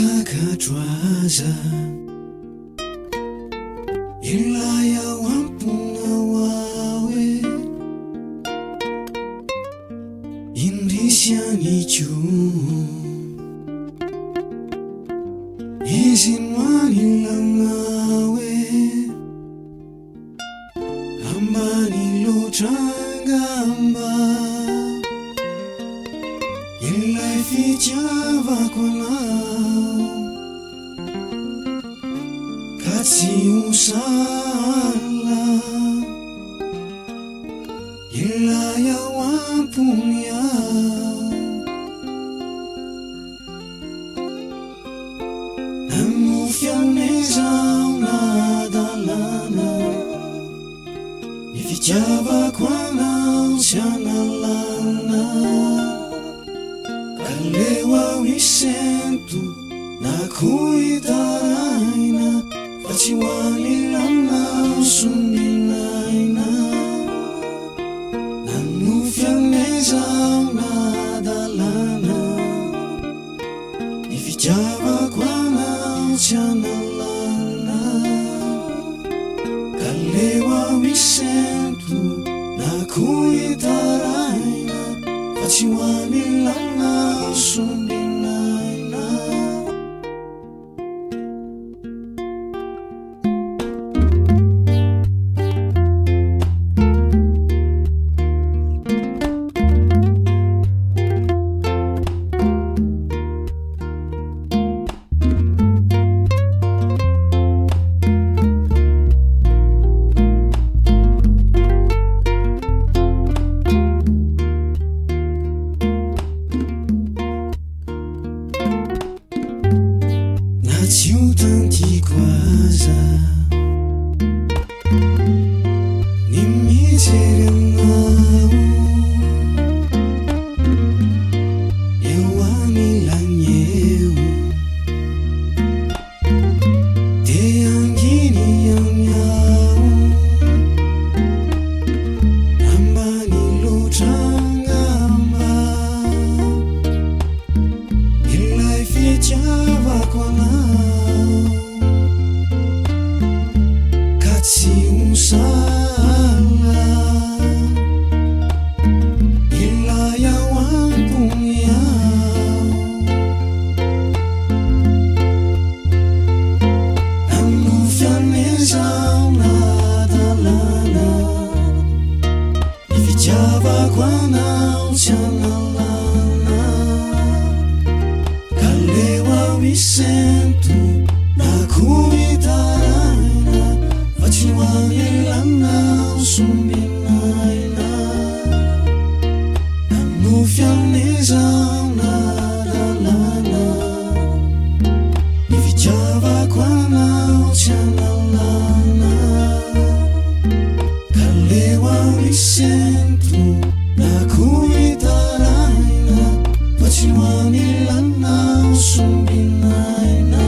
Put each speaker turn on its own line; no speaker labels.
utakatwaza ilaya wampuna wawe indisianichu isinwanilangawe ambanilotangamba ilai ficavakonao katsiusala ilaya wampunia namufianezao nadalana ificavakwanao sianalana kalewa wisento nakuitaraina faciwanilanao suminaina nanufianezao nadalana ificavakwanao sianalana kalewa wisento nakuitaraina faciwanilanao suminaina. Naciutantikwaza nimiterenau ewanilanyeu teanginianyau ambanilotangamba ilai ficavakwanao katsiusala ilaya wampumiao namufianezao nadalana ificavakwanao sianalana kalewa wisento nakuitaraina faciwanilanao suminaina nanufianezao nadalana ificavakwanao sianalana kalewa wisento nakuitaraina faciwanilanao suminaina.